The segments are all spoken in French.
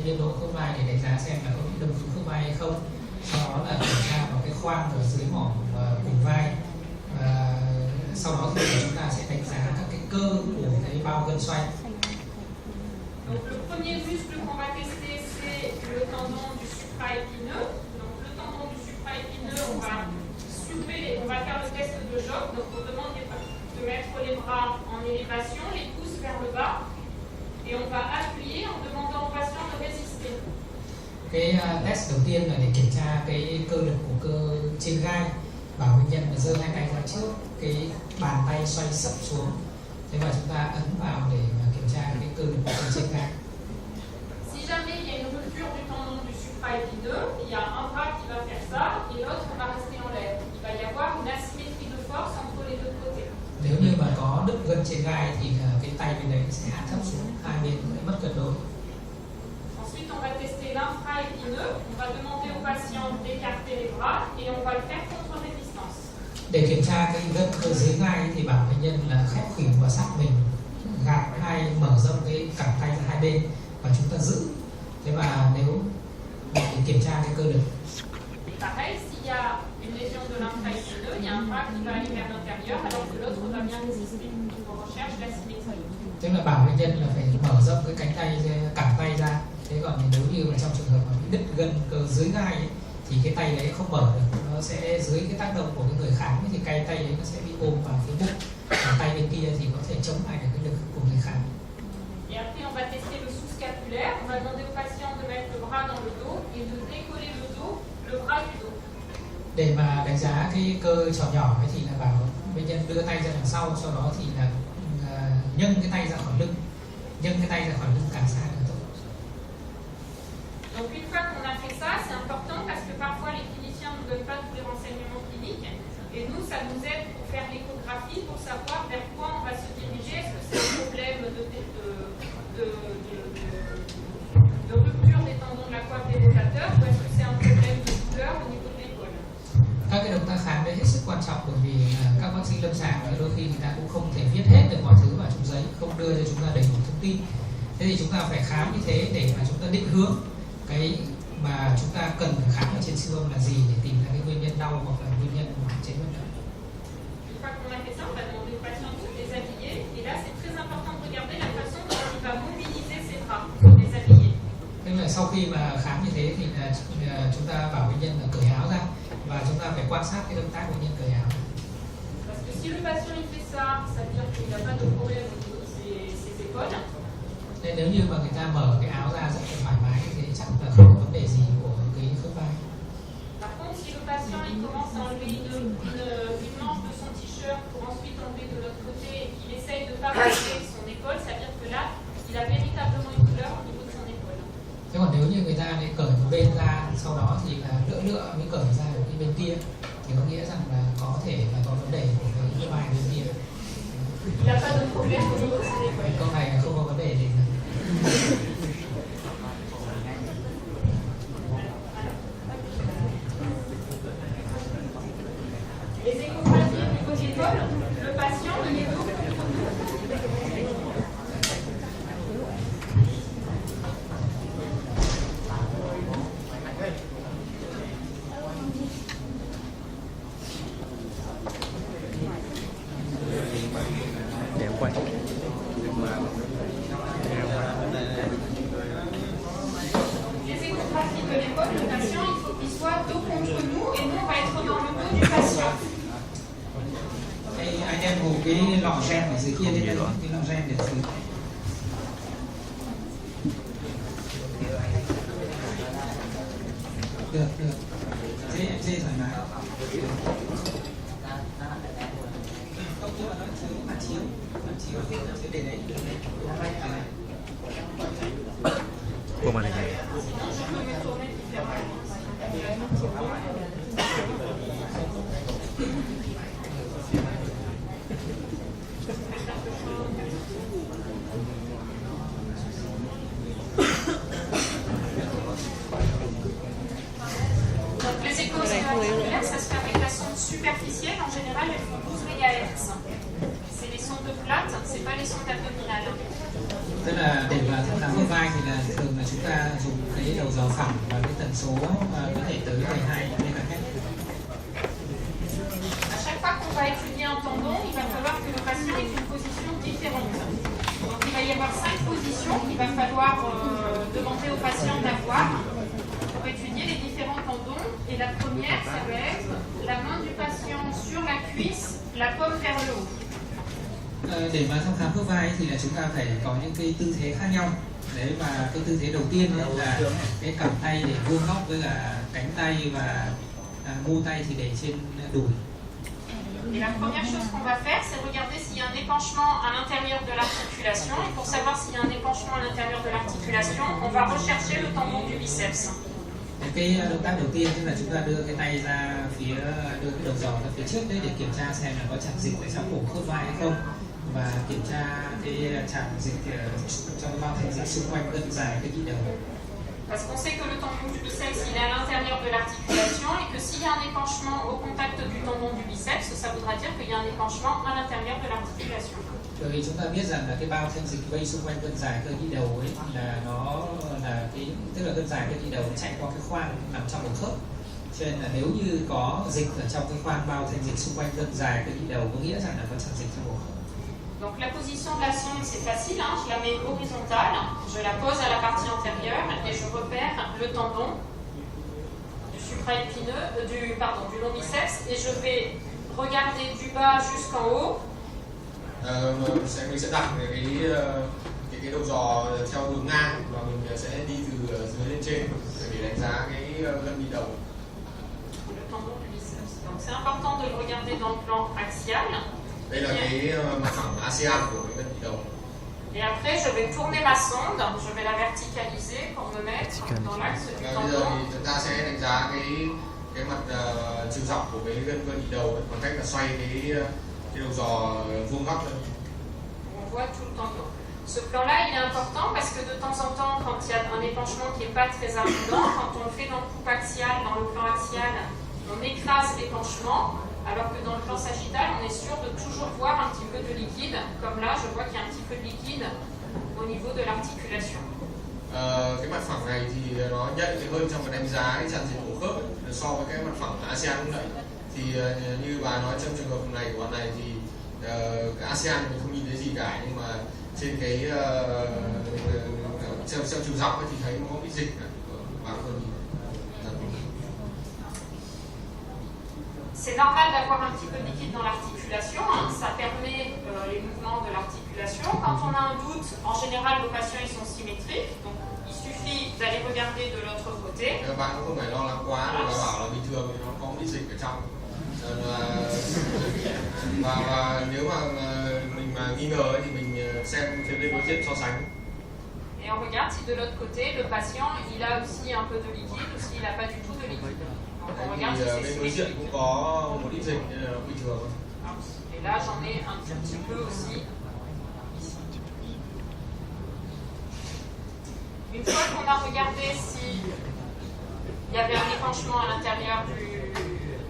cái biên độ khớp vai để đánh giá xem là có bị đâm trúng khớp vai hay không. Sau đó là kiểm tra vào cái khoang ở dưới mỏm vùng vai. Sau đó thì chúng ta sẽ đánh giá các cái cơ của cái bao gân xoay. Donc le premier muscle qu'on va tester c'est le tendon du supraépineux. Donc le tendon du supraépineux, on va faire le test de Job. Donc on demande de mettre les bras en élévation, les pouces vers le bas, et on va appuyer en demandant au patient de résister. Cái test đầu tiên là để kiểm tra cái cơ lực của cơ trên gai. Bảo bệnh nhân là giơ hai tay ra trước, cái bàn tay xoay sấp xuống. Thế và chúng ta ấn vào để kiểm tra cái cơ lực của cơ trên gai. Si jamais il y a une rupture du tendon du supraépineux, il y a un bras qui va faire ça et l'autre va rester en l'air. Il va y avoir une asymétrie de force entre les deux côtés. Nếu như mà có đứt gân trên gai thì cái tay bên đấy sẽ hạ thấp xuống, hai bên sẽ mất cân đối. Ensuite, on va tester l'infraépineux. On va demander au patient d'écarter les bras et on va le faire contre résistance. Để kiểm tra cái gân cơ dưới gai thì bảo bệnh nhân là khép khuỷu vào sát mình, gạt mở rộng cái cẳng tay ra hai bên và chúng ta giữ. Thế và nếu để kiểm tra cái cơ lực. Pareil, s'il y a une lésion de l'infraépineux, il y a un bras qui va aller vers l'intérieur alors que l'autre va bien résister. On recherche la symétrie. Tức là bảo bệnh nhân là phải mở rộng cái cẳng tay ra. Thế còn nếu như mà trong trường hợp mà bị đứt gân cơ dưới gai ấy, thì cái tay đấy không mở được, nó sẽ dưới cái tác động của cái người kháng thì cái tay đấy nó sẽ bị ôm vào phía bụng, và tay bên kia thì có thể chống lại được cái lực của người kháng. Et après on va tester le sous-scapulaire. On va demander au patient de mettre le bras dans le dos et de décoller le dos, le bras du dos. Để mà đánh giá cái cơ trò nhỏ ấy thì là bảo bệnh nhân đưa tay ra đằng sau, sau đó thì là nhân cái tay ra khỏi lưng, càng xa càng tốt. Donc une fois qu'on a fait ça, c'est important parce que parfois les cliniciens ne nous donnent pas tous les renseignements cliniques et nous, ça nous aide pour faire l'échographie, pour savoir vers quoi on va se diriger. Est-ce que c'est un problème de rupture des tendons de la coiffe des rotateurs ou est-ce que c'est un problème de douleur au niveau de l'épaule? Các cái động tác khám đấy hết sức quan trọng bởi vì các bác sĩ lâm sàng đôi khi người ta cũng không thể viết hết được mọi thứ vào trong giấy, không đưa cho chúng ta đầy đủ thông tin. Thế thì chúng ta phải khám như thế để mà chúng ta định hướng cái mà chúng ta cần phải khám ở trên siêu âm là gì để tìm ra cái nguyên nhân đau hoặc là nguyên nhân của hạn chế vận động. Une fois qu'on a fait ça, on va demander au patient de se déshabiller et là c'est très important de regarder la façon dont il va mobiliser ses bras pour déshabiller. Thế là sau khi mà khám như thế thì là chúng ta bảo bệnh nhân là cởi áo ra và chúng ta phải quan sát cái động tác bệnh nhân cởi áo. Parce que si le patient il fait ça, ça veut dire qu'il n'y a pas de problème au niveau de ses épaules. Nên nếu như mà người ta mở cái áo ra rất là thoải mái thì chắc là không có vấn đề gì của cái khớp vai. Par contre, si le patient il commence à enlever une manche de son t-shirt pour ensuite enlever de l'autre côté et qu'il essaye de favoriser son épaule, ça veut dire que là, il a véritablement une douleur au niveau de son épaule. Thế còn nếu như người ta lại cởi một bên ra, sau đó thì là lựa mới cởi ra được cái bên kia thì có nghĩa rằng là có thể là có vấn đề của cái vai bên kia. Il n'a pas de problème au niveau de son épaule. Câu này không có vấn đề gì. Les échographies au niveau de l'épaule, le patient, il est lourd. quay. Les échographies de l'épaule, le patient, il faut qu'il soit dos contre nous et nous, on va être dans le dos du patient. Anh em ngủ cái lọ gen ở dưới kia lên đây, cái lọ gen để dưới. Được, dễ thoải mái. Không chứ mà nó dưới mặt chiếu để đấy. Cô màn hình này. Donc les échos articulaires, ça se fait avec la sonde superficielle. En général, elles font 12 MHz. C'est les sondes plates, c'est pas les sondes abdominales. Tức là để mà thăm khám vai thì là thường là chúng ta dùng dò phẳng và cái tần số có thể tới 12 MHz. À chaque fois qu'on va étudier un tendon, il va falloir que le patient ait une position différente. Donc il va y avoir 5 positions qu'il va falloir demander au patient d'avoir pour étudier les différents tendons. Et la première, ça va être la main du patient sur la cuisse, la paume vers le haut. Để mà thăm khám khớp vai thì là chúng ta phải có những cái tư thế khác nhau. Đấy, và cái tư thế đầu tiên là cái cẳng tay để vuông góc với cả cánh tay và mu tay thì để trên đùi. Et la première chose qu'on va faire, c'est regarder s'il y a un épanchement à l'intérieur de l'articulation. Et pour savoir s'il y a un épanchement à l'intérieur de l'articulation, on va rechercher le tendon du biceps. Cái động tác đầu tiên tức là chúng ta đưa cái tay ra phía, đưa cái đầu giò ra phía trước đấy để kiểm tra xem là có tràn dịch ở trong ổ khớp vai hay không, và kiểm tra cái tràn dịch trong bao thành dịch xung quanh gân dài cái nhĩ đầu. Parce qu'on sait que le tendon du biceps, il est à l'intérieur de l'articulation et que s'il y a un épanchement au contact du tendon du biceps, ça voudra dire qu'il y a un épanchement à l'intérieur de l'articulation. Bởi vì chúng ta biết rằng là cái bao thanh dịch vây xung quanh gân dài cơ nhĩ đầu ấy là nó là cái, tức là gân dài cơ nhĩ đầu nó chạy qua cái khoang nằm trong ổ khớp. Cho nên là nếu như có dịch ở trong cái khoang bao thanh dịch xung quanh gân dài cơ nhĩ đầu có nghĩa rằng là có tràn dịch trong ổ khớp. Donc la position de la sonde, c'est facile, hein, je la mets horizontale, je la pose à la partie antérieure et je repère le tendon du supraépineux, du long biceps, et je vais regarder du bas jusqu'en haut. Mình sẽ đặt cái đầu giò theo hướng ngang và mình sẽ đi từ dưới lên trên để đánh giá cái gân nhĩ đầu. Le tendon du biceps. Donc c'est important de le regarder dans le plan axial. Đây là cái mặt phẳng ASEAN của cái gân nhĩ đầu. Et après, je vais tourner ma sonde, je vais la verticaliser pour me mettre dans l'axe du Bây giờ tendon. thì chúng ta sẽ đánh giá cái mặt chiều dọc của cái gân nhĩ đầu bằng cách là xoay cái đầu giò vuông góc lên. On voit tout le tendon. Ce plan-là, il est important parce que de temps en temps, quand il y a un épanchement qui n'est pas très abondant, quand on le fait dans le coupe axial, dans le plan axial, on écrase l'épanchement, alors que dans le plan sagittal, on est sûr de toujours voir un petit peu de liquide. Comme là, je vois qu'il y a un petit peu de liquide au niveau de l'articulation. Cái mặt phẳng này thì nó nhạy hơn trong cái đánh giá cái tràn dịch của khớp ấy, so với cái mặt phẳng ASEAN lúc nãy. Thì như bà nói trong trường hợp này của bạn này thì cái ASEAN mình không nhìn thấy gì cả, nhưng mà trên cái theo chiều dọc ấy thì thấy nó có ít dịch này, bà có nhìn. C'est normal d'avoir un petit peu de liquide dans l'articulation, hein. Ça permet les mouvements de l'articulation. Quand on a un doute, en général, nos patients ils sont symétriques, donc il suffit d'aller regarder de l'autre côté. Các bạn cũng không phải lo lắng quá, và bảo là bình thường thì nó có ít dịch ở trong. Và nếu mà mình mà nghi ngờ ấy, thì mình xem trên bên đối diện so sánh. Et on regarde si de l'autre côté, le patient il a aussi un peu de liquide ou s'il n'a pas du tout de liquide. Donc on regarde si c'est Bên đối diện symétrique. cũng có một ít dịch nên là bình thường. Et là j'en ai un tout petit peu aussi ici. Une fois qu'on a regardé s'il y avait un épanchement à l'intérieur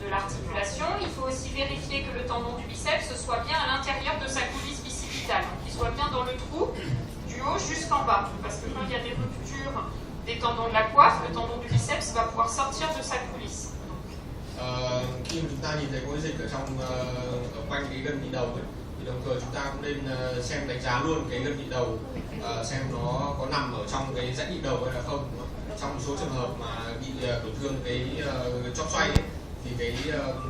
de l'articulation, il faut aussi vérifier que le tendon du biceps soit bien à l'intérieur de sa coulisse bicipitale, qu'il soit bien dans le trou du haut jusqu'en bas. Parce que quand il y a des ruptures des tendons de la coiffe, le tendon du biceps va pouvoir sortir de sa coulisse. Khi mà chúng ta nhìn thấy có dịch ở trong ở quanh cái gân nhĩ đầu ấy, thì đồng thời chúng ta cũng nên xem đánh giá luôn cái gân nhĩ đầu, xem nó có nằm ở trong cái rãnh nhĩ đầu hay là không. Trong một số trường hợp mà bị tổn thương cái chóp xoay ấy, thì cái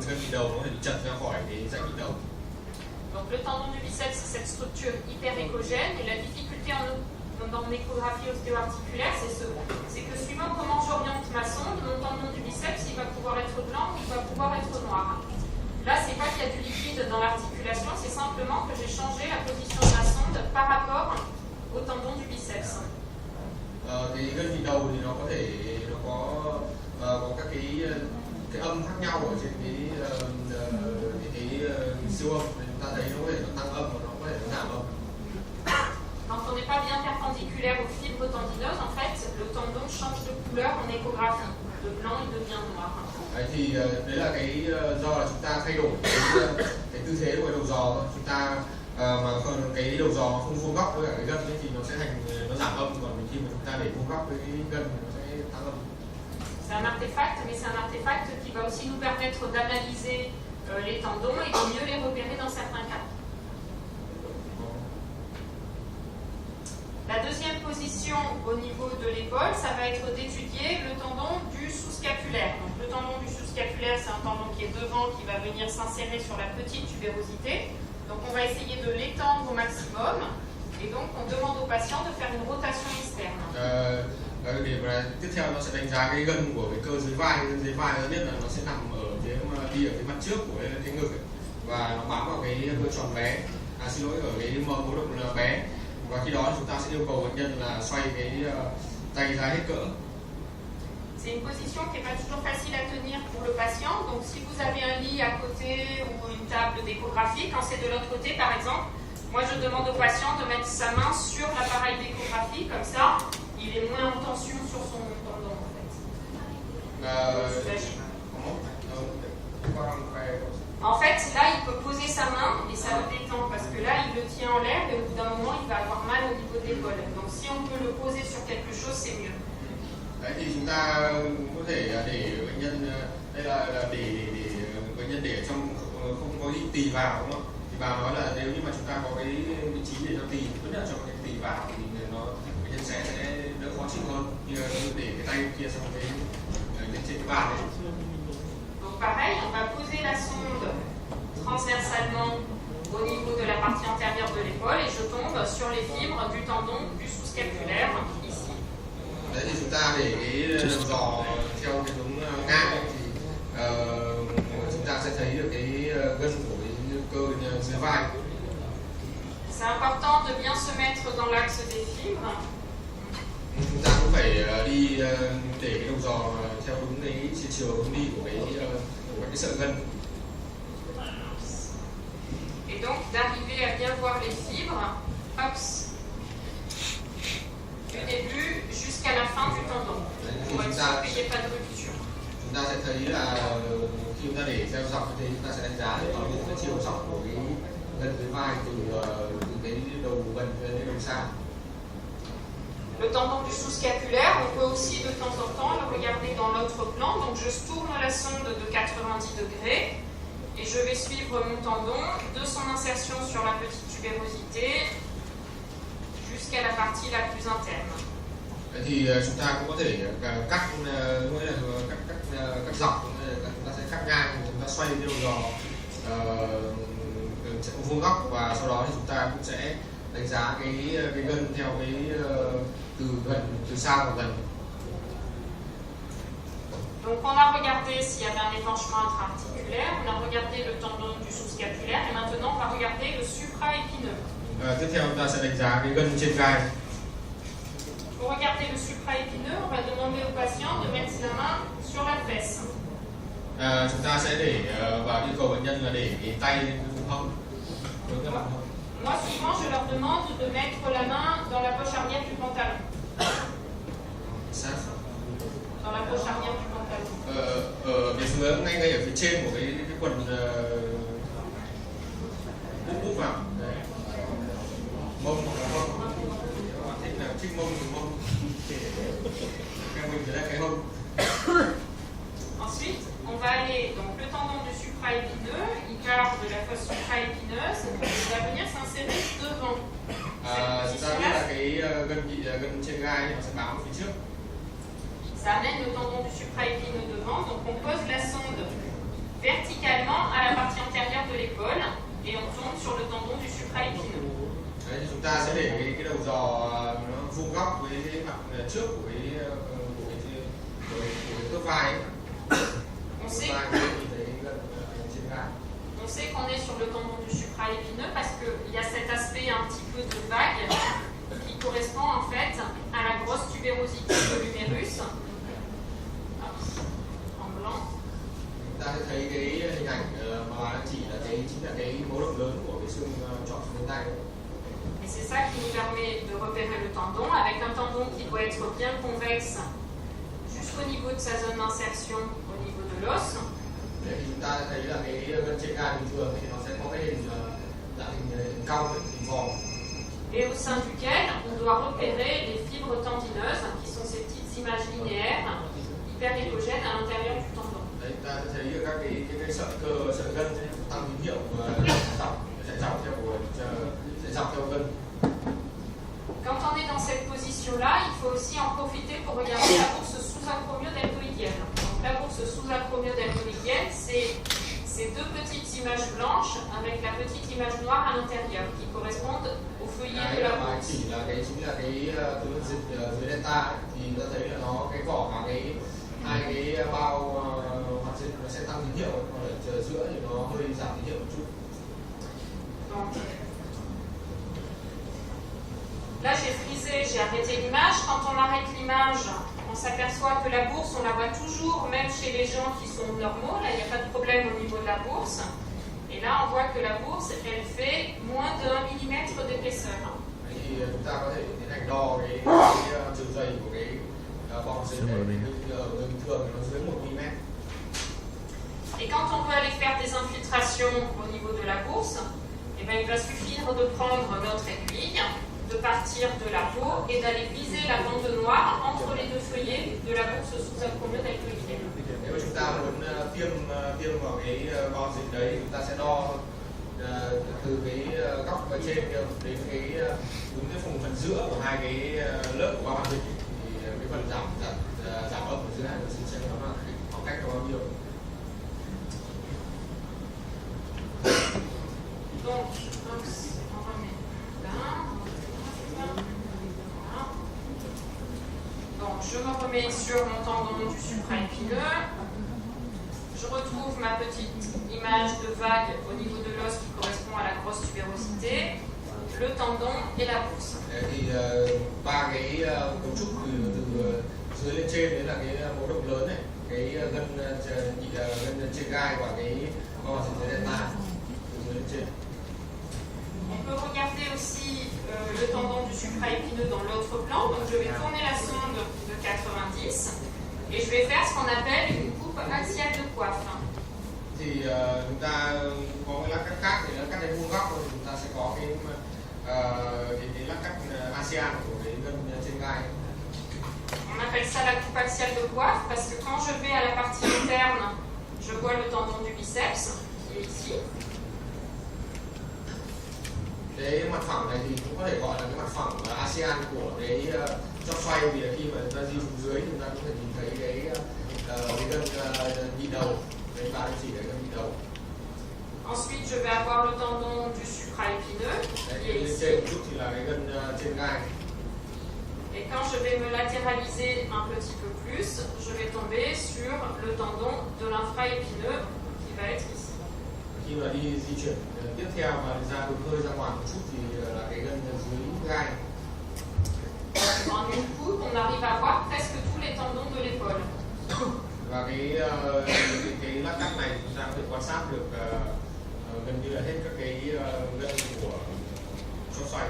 gân nhĩ đầu nó có thể bị trật ra khỏi cái rãnh nhĩ đầu. Donc le tendon du biceps, c'est cette structure hyper échogène et la difficulté dans mon échographie ostéo-articulaire, c'est que suivant comment j'oriente ma sonde, mon tendon du biceps, il va pouvoir être blanc ou il va pouvoir être noir. Là, c'est pas qu'il y a du liquide dans l'articulation, c'est simplement que j'ai changé la position de ma sonde par rapport au tendon du biceps. Cái gân nhĩ đầu thì nó có thể nó có các cái âm khác nhau ở trên cái siêu âm, chúng ta thấy nó có thể nó tăng âm và nó có thể nó giảm âm. Quand on n'est pas bien perpendiculaire aux fibres tendineuses, en fait, le tendon change de couleur en échographie. De blanc, il devient noir. Đấy, thì đấy là cái do là chúng ta thay đổi cái tư thế của cái đầu giò thôi. Chúng ta mà cái đầu giò không vuông góc với cả cái gân ấy, thì nó sẽ nó giảm âm, còn khi mà chúng ta để vuông góc với cái gân thì nó sẽ tăng C'est un artefact, mais c'est un artefact qui va aussi nous permettre d'analyser les tendons et de mieux les repérer dans certains cas. La deuxième position au niveau de l'épaule, ça va être d'étudier le tendon du sous-scapulaire. Donc le tendon du sous-scapulaire, c'est un tendon qui est devant, qui va venir s'insérer sur la petite tubérosité. Donc on va essayer de l'étendre au maximum. Et donc on demande au patient de faire une rotation externe. Điểm tiếp theo nó sẽ đánh giá cái gân của cái cơ dưới vai nó biết là nó sẽ nằm ở phía đi ở phía mặt trước của cái ngực ấy. Và nó bám vào cái cơ tròn bé, xin lỗi, ở cái mô động bé. Và khi đó chúng ta sẽ yêu cầu bệnh nhân là xoay cái tay ra hết cỡ. C'est une position qui n'est pas toujours facile à tenir pour le patient. Donc si vous avez un lit à côté ou une table d'échographie, quand c'est de l'autre côté par exemple, moi je demande au patient de mettre sa main sur l'appareil d'échographie, comme ça il est moins en tension sur son tendon en fait. En fait, là il peut poser sa main et ça le détend parce que là il le tient en l'air et au bout d'un moment il va avoir mal au niveau de l'épaule. Donc si on peut le poser sur quelque chose, c'est mieux. Đấy thì chúng ta có thể để bệnh nhân đây là để bệnh nhân để trong không có tì vào, đúng không? Thì bà nói là nếu như mà chúng ta có cái vị trí để cho tì, tốt nhất là cho cái tì vào thì nó bệnh nhân sẽ đỡ khó chịu hơn như để cái tay kia xong cái lên trên cái bàn này. Donc pareil, on va poser la sonde transversalement au niveau de la partie antérieure de l'épaule et je tombe sur les fibres du tendon du sous-scapulaire ici. Đấy thì chúng ta để cái đầu giò theo cái hướng ngang ấy, thì chúng ta sẽ thấy được cái gân của cái cơ dưới vai. C'est important de bien se mettre dans l'axe des fibres. Chúng ta cũng phải đi để cái đầu giò theo đúng cái chiều hướng đi của cái sợi gân. Et donc d'arriver à bien voir les fibres, hop, du début jusqu'à la fin du tendon, pour être sûr qu'il n'y ait pas de rupture. Chúng ta sẽ thấy là khi chúng ta để theo dọc như thế, chúng ta sẽ đánh giá được cái chiều dọc của cái gân dưới vai từ cái đầu gần đến đầu xa. Le tendon du sous-scapulaire, on peut aussi de temps en temps le regarder dans l'autre plan. Donc je tourne la sonde de 90 degrés et je vais suivre mon tendon de son insertion sur la petite tubérosité jusqu'à la partie la plus interne. Thì chúng ta cũng có thể cắt dọc, chúng ta sẽ cắt ngang, chúng ta xoay cái đầu giò vuông góc và sau đó thì chúng ta cũng sẽ đánh giá cái gân theo cái từ xa vào gần. Donc on a regardé s'il y avait un épanchement intra-articulaire, on a regardé le tendon du sous-scapulaire et maintenant on va regarder le supraépineux. Tiếp theo chúng ta sẽ đánh giá cái gân trên gai. Pour regarder le supraépineux, on va demander au patient de mettre la main sur la fesse. Chúng ta sẽ để và yêu cầu bệnh nhân là để cái tay lên cái vùng hông. Moi, souvent, je leur demande de mettre la main dans la poche arrière du pantalon. Dans la poche arrière du pantalon. Ở cái hướng ngay ở phía trên của cái quần bút vào. Mông, bạn thích là thích mông thì mông. Cái mình thì là cái hông. Ensuite, on va aller, donc le tendon du supraépineux, il part de la fosse supraépineuse, il va venir s'insérer devant. Chúng ta biết là cái gân trên gai nó sẽ bám phía trước. Ça amène le tendon du supraépineux devant, donc on pose la sonde verticalement à la partie antérieure de l'épaule et on tombe sur le tendon du supraépineux. Đấy, thì chúng ta sẽ để cái đầu giò nó vuông góc với cái mặt trước của cái khớp vai. On sait qu'on est sur le tendon du supraépineux parce qu'il y a cet aspect un petit peu de vague qui correspond en fait à la grosse tubérosité de l'humérus. En blanc. Ta sẽ thấy cái hình ảnh mà bà đang chỉ là chính là cái mố động lớn của cái xương trọn xuống tay. Et c'est ça qui nous permet de repérer le tendon avec un tendon qui doit être bien convexe jusqu'au niveau de sa zone d'insertion au niveau de l'os. Để thì chúng ta thấy là cái gân trên gai bình thường thì nó sẽ có cái hình dạng hình cong, hình vòng. Et au sein duquel on doit repérer les fibres tendineuses qui sont ces petites images linéaires hyperépogène à l'intérieur du tendon. Đấy, ta sẽ thấy các cái sợi cơ, sợi gân sẽ tăng tín hiệu và sẽ dọc theo gân. Quand on est dans cette position-là, il faut aussi en profiter pour regarder la bourse sous-acromio-deltoïdienne. Donc la bourse sous-acromio-deltoïdienne, c'est ces deux petites images blanches avec la petite image noire à l'intérieur qui correspondent au feuillet de la bourse. Chỉ là chính là cái túi dịch dưới delta thì ta thấy là nó cái vỏ và hai cái bao hoạt dịch nó sẽ tăng tín hiệu, còn ở giữa thì nó hơi giảm tín hiệu một chút. Donc, là j'ai frisé, j'ai arrêté l'image. Quand on arrête l'image, on s'aperçoit que la bourse, on la voit toujours, même chez les gens qui sont normaux. Là, il n'y a pas de problème au niveau de la bourse. Et là, on voit que la bourse, elle fait moins d'1 millimètre d'épaisseur. Thì chúng ta có thể tiến hành đo cái chiều dày của cái vòng dịch này, bình thường nó dưới 1 mm. Et quand on veut aller faire des infiltrations au niveau de la bourse, eh ben, il va suffire de prendre notre aiguille, de partir de la peau et d'aller viser la bande noire entre les deux feuillets de la bourse sous-acromio-deltoïdienne. Nếu chúng ta muốn tiêm vào cái bao dịch đấy, chúng ta sẽ đo từ cái góc ở trên đến cái đúng cái phần giữa của hai cái lớp của bao dịch, thì cái phần giảm ấp ở dưới này nó sẽ xem nó là khoảng cách nó bao nhiêu. Donc, on remet là. Voilà. Donc, je me remets sur mon tendon du supraépineux. Je retrouve ma petite image de vague au niveau de l'os qui correspond à la grosse tubérosité, le tendon et la bourse. Thì ba cái cấu trúc từ dưới lên trên đấy là cái mô động lớn này, cái gân trên gai và cái bao dịch dưới delta từ dưới lên trên. On peut regarder aussi le tendon du supraépineux dans l'autre plan. Donc je vais tourner la sonde de 90 et je vais faire ce qu'on appelle une coupe axiale de coiffe. Thì chúng ta có cái lát cắt khác, thì lát cắt này vuông góc rồi chúng ta sẽ có cái lát cắt ASEAN của cái gân trên gai. On appelle ça la coupe axiale de coiffe parce que quand je vais à la partie interne, je vois le tendon du biceps qui est ici. Cái mặt phẳng này thì cũng có thể gọi là cái mặt phẳng ASEAN của cái chóp xoay, vì là khi mà chúng ta di xuống dưới thì chúng ta có thể nhìn thấy cái gân nhị đầu, cái ba chỉ cái gân nhị đầu. Ensuite, je vais avoir le tendon du supraépineux qui est Lên ici. trên một chút thì là cái gân trên gai. Et quand je vais me latéraliser un petit peu plus, je vais tomber sur le tendon de l'infraépineux qui va être ici. Khi mà đi di chuyển tiếp theo mà ra đục hơi ra ngoài một chút thì là cái gân dưới gai. En une coupe, on arrive à voir presque tous les tendons de l'épaule. Và cái lát cắt này chúng ta có thể quan sát được gần như là hết các cái gân của chóp xoay.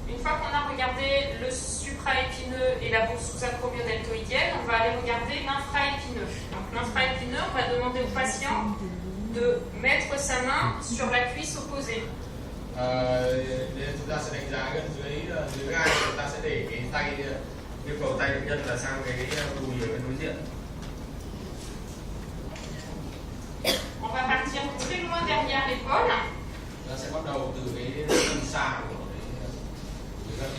Une fois qu'on a regardé le supraépineux et la bourse sous-acromio-deltoïdienne, on va aller regarder l'infraépineux. Donc l'infraépineux, on va demander au patient de mettre sa main sur la cuisse opposée. Nên chúng ta sẽ đánh giá gần dưới gai, chúng ta sẽ để cái tay, yêu cầu tay bệnh nhân là sang cái đùi ở bên đối diện. On va partir très loin derrière l'épaule. Chúng ta sẽ bắt đầu từ cái gân xa của cái gân.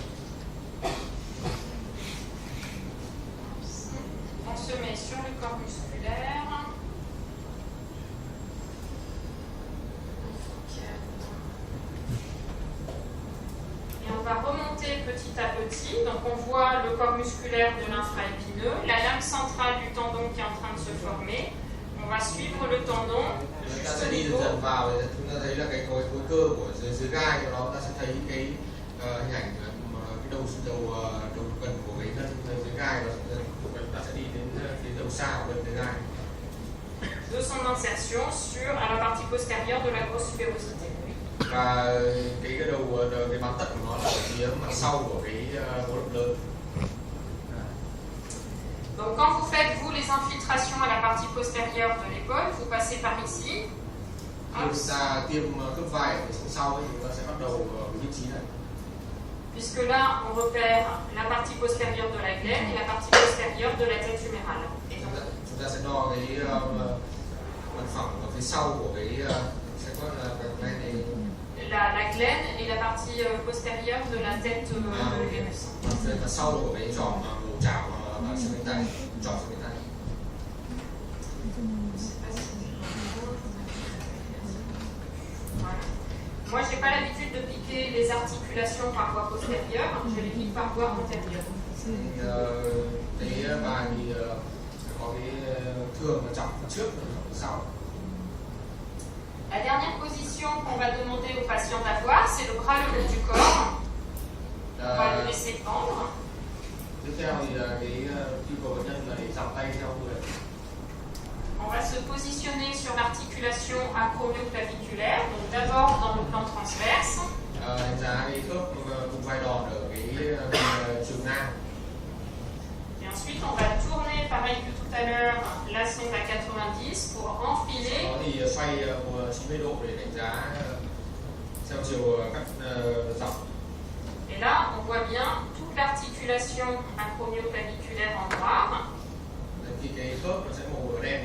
On se met sur le corps musculaire. Et on va remonter petit à petit. Donc on voit le corps musculaire de l'infraépineux, la lame centrale du tendon qui est en train de se former. On va suivre le tendon Chúng ta juste sẽ au đi niveau. dần vào thì chúng ta thấy là cái khối cơ của dưới gai của nó, ta sẽ thấy cái hình ảnh cái đầu gần của cái gân dưới gai, và ta sẽ đi đến cái đầu xa của gân dưới gai. De son insertion sur à la partie postérieure de la grosse tubérosité. Và cái cái bám tận của nó là ở phía mặt sau của cái hố động lớn. Donc quand vous faites vous les infiltrations à la partie postérieure de l'épaule, vous passez par ici. Khi chúng ta tiêm khớp vai ở phía sau thì chúng ta sẽ bắt đầu ở vị trí này. Puisque là, on repère la partie postérieure de la glène et la partie postérieure de la tête humérale. Et donc, chúng ta sẽ đo cái mặt phẳng ở phía sau của cái sẽ có là cái này la glène est la partie postérieure de la tête de l'utérus. phần sau của cái tròn bầu chảo và xương cánh tay, tròn xương cánh tay. Voilà. Moi, j'ai pas l'habitude de piquer les articulations par voie postérieure, je les pique par voie antérieure. Cái bài thì có cái thường là chọc trước và chọc sau. La dernière position qu'on va demander au patient d'avoir, c'est le bras le long du corps. On va le laisser pendre. Tiếp theo thì cái yêu cầu bệnh nhân là để dọc tay theo người. On va se positionner sur l'articulation acromio-claviculaire, donc d'abord dans le plan transverse. Đánh giá cái khớp vùng vai đòn ở cái trường ngang. Et ensuite, on va tourner, pareil que tout à l'heure, la sonde à 90 pour enfiler. Đó thì xoay 90 độ để đánh giá theo chiều các dọc. Et là, on voit bien toute l'articulation acromio-claviculaire en noir. Thì cái khớp nó sẽ màu đen.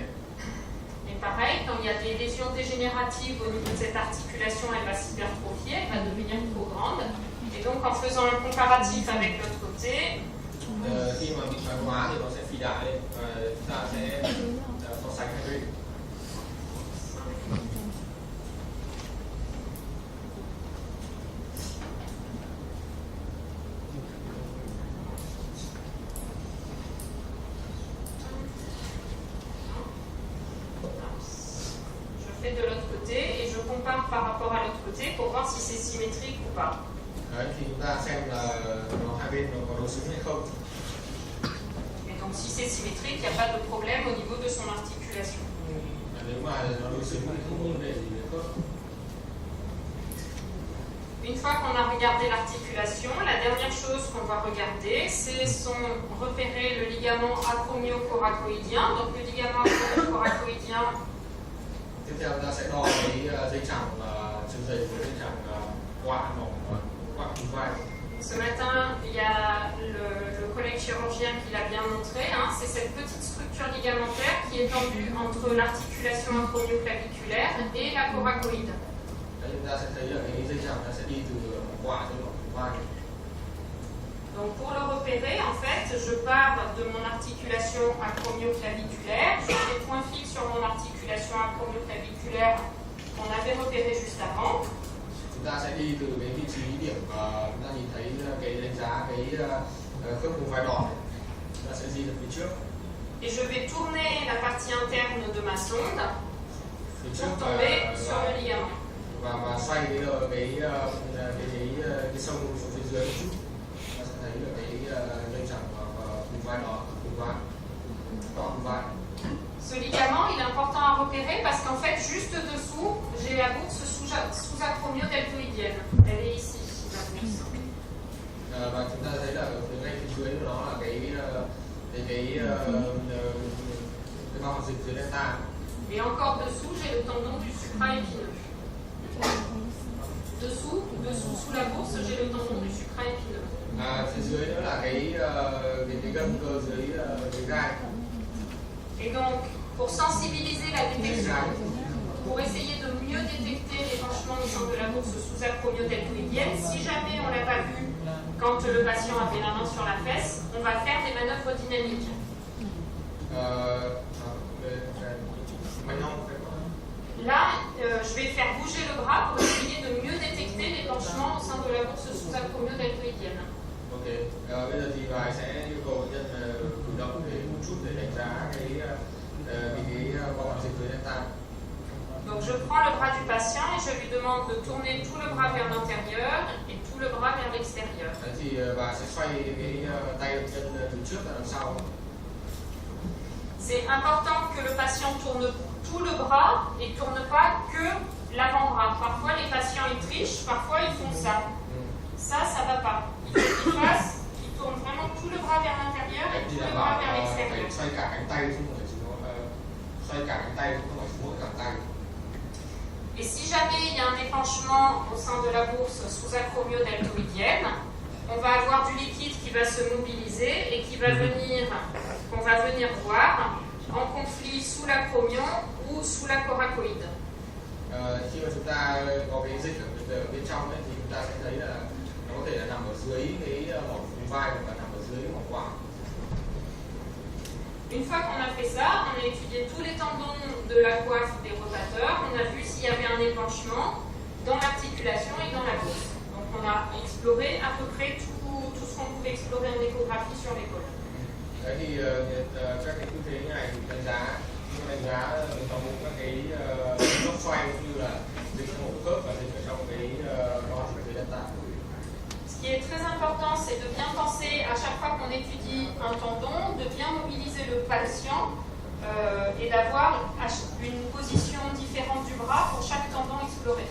Et pareil, quand il y a des lésions dégénératives au niveau de cette articulation, elle va s'hypertrophier, elle va devenir trop grande. Et donc, en faisant un comparatif avec l'autre côté, khi mà bị thoái hóa thì nó sẽ phì đại lên và chúng ta sẽ so sánh hai bên. je fais de l'autre côté et je compare par rapport à l'autre côté pour voir si c'est symétrique ou pas. Đấy, thì chúng ta xem là nó hai bên nó có đối xứng hay không. Et donc, si c'est symétrique, il n'y a pas de problème au niveau de son articulation. Nếu mà nó đối xứng thì không có vấn đề gì với khớp. Une fois qu'on a regardé l'articulation, la dernière chose qu'on va regarder, c'est repérer le ligament acromio-coracoïdien. Donc le ligament acromio-coracoïdien. Tiếp theo chúng ta sẽ đo cái dây chằng chân dày với dây chằng quạ vùng vai. Ce matin, il y a le collègue chirurgien qui l'a bien montré. C'est cette petite structure ligamentaire qui est tendue entre l'articulation acromio-claviculaire et la coracoïde. Đấy, chúng ta sẽ thấy là cái dây chằng nó sẽ đi từ quạ tới vùng vai. Donc pour le repérer, en fait, je pars de mon articulation acromio-claviculaire, je fais point fixe sur mon articulation acromio-claviculaire qu'on avait repérée juste avant. Chúng ta sẽ đi từ cái vị trí điểm chúng ta nhìn thấy cái đánh giá cái khớp vùng vai đỏ này. Chúng ta sẽ di được phía trước. Et je vais tourner la partie interne de ma sonde Phía pour trước tomber sur le ligament. và xoay cái sông xuống phía dưới một chút. Ta sẽ thấy được cái dây chằng vùng vai đỏ, vùng vai. Ce ligament, il est important à repérer parce qu'en fait, juste dessous, j'ai la bourse sous-acromio-deltoïdienne. Elle est ici, la bourse. Và chúng ta thấy là ở phía ngay phía dưới của nó là cái bao dịch dưới delta. Et encore dessous, j'ai le tendon du supraépineux. Dessous, sous la bourse, j'ai le tendon du supraépineux. Phía dưới nữa là cái gân cơ dưới gai. Et donc, pour sensibiliser la détection, pour essayer de mieux détecter l'épanchement au sein de la bourse sous-acromio-deltoïdienne, si jamais on ne l'a pas vu quand le patient avait la main sur la fesse, on va faire des manœuvres dynamiques. Là, je vais faire bouger le bras pour essayer de mieux détecter l'épanchement au sein de la bourse sous-acromio-deltoïdienne. Ok, bây giờ thì bài sẽ yêu cầu bệnh nhân cử động để một chút để đánh giá cái bao hoạt dịch dưới delta. Donc je prends le bras du patient et je lui demande de tourner tout le bras vers l'intérieur et tout le bras vers l'extérieur. Đấy thì bà sẽ xoay cái tay bệnh nhân từ trước ra đằng sau. C'est important que le patient tourne tout le bras et ne tourne pas que l'avant-bras. Parfois les patients ils trichent, parfois ils font ça. Ça va pas. Il faut qu'ils fassent, qu'ils tournent vraiment tout le bras vers l'intérieur et tout le bras vers l'extérieur. Xoay cả cánh tay chứ không phải chỉ xoay cả cánh tay không phải mỗi cẳng tay. Et si jamais il y a un épanchement au sein de la bourse sous-acromio-deltoïdienne, on va avoir du liquide qui va se mobiliser et qui va venir qu'on va venir voir en conflit sous l'acromion ou sous la coracoïde. Khi mà chúng ta có cái dịch ở bên trong ấy, thì chúng ta sẽ thấy là nó có thể là nằm ở dưới cái mỏ vùng vai hoặc là nằm ở dưới mỏ quàng. Une fois qu'on a fait ça, on a étudié tous les tendons de la coiffe des rotateurs, on a vu s'il y avait un épanchement dans l'articulation et dans la côte. Donc on a exploré à peu près tout ce qu'on pouvait explorer en échographie sur l'épaule. Đấy thì các cái tư thế như này thì đánh giá toàn bộ các cái góc xoay cũng như là dịch mổ khớp và dịch ở trong cái đó và cái đất tạng. Ce qui est très important, c'est de bien penser à chaque fois qu'on étudie un tendon, de bien mobiliser le patient et d'avoir une position différente du bras pour chaque tendon exploré.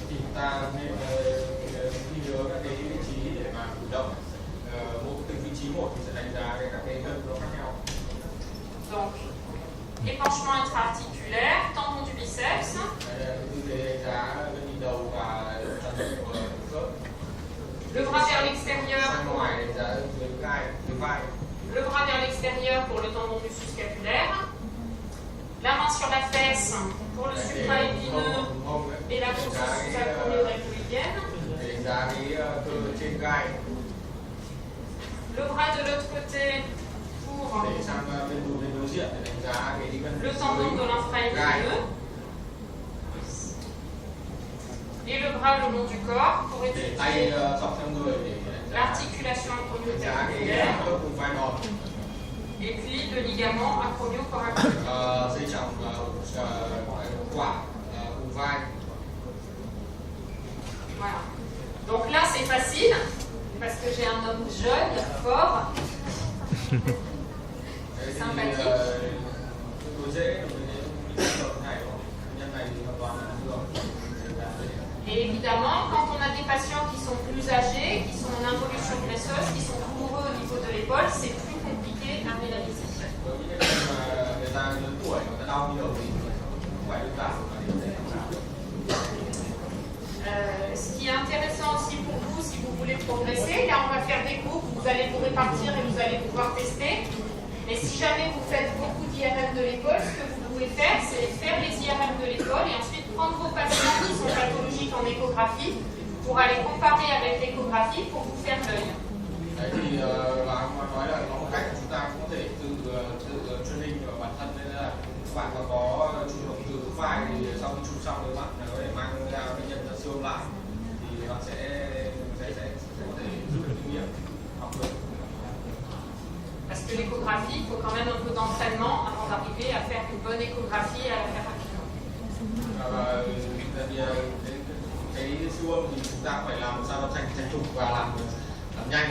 Thì chúng ta nên ghi nhớ các cái vị trí để mà chủ động mỗi từng vị trí một thì sẽ đánh giá các cái gân nó khác nhau. Donc, épanchement intra-articulaire, tendon du biceps. Tư thế đánh giá gân nhị đầu và chân của khớp. Le bras vers l'extérieur. Le bras vers l'extérieur pour le tendon du sus-scapulaire. La main sur la fesse pour le supraépineux et la position sous-acromiorhabdoïdienne. Le bras de l'autre côté pour le tendon de l'infraépineux. Et le bras le long du corps pour étudier l'articulation acromio-cerviculaire et puis le ligament acromio-coracoïde. Voilà. Donc là c'est facile parce que j'ai un homme jeune, fort, sympathique. Et évidemment, quand on a des patients qui sont plus âgés, qui sont en involution graisseuse, qui sont douloureux au niveau de l'épaule, c'est plus compliqué à réaliser. Ce qui est intéressant aussi pour vous, si vous voulez progresser, là on va faire des groupes, vous allez vous répartir et vous allez pouvoir tester. Mais si jamais vous faites beaucoup d'IRM de l'épaule, ce que vous pouvez faire, c'est faire les IRM de l'épaule et ensuite prendre vos patients qui sont pathologiques en échographie pour aller comparer avec l'échographie pour vous faire l'œil. Đấy thì bà nói là có một cách chúng ta cũng có thể tự training ở bản thân, nên là các bạn mà có chụp động từ vai thì sau khi chụp xong thì bạn có thể mang ra bệnh nhân siêu âm lại thì bạn sẽ có thể rút được kinh nghiệm, học được. Parce que l'échographie, il faut quand même un peu d'entraînement avant d'arriver à faire une bonne échographie et à la faire rapidement. Cái siêu âm thì chúng ta phải làm sao nó thành thục và làm nhanh.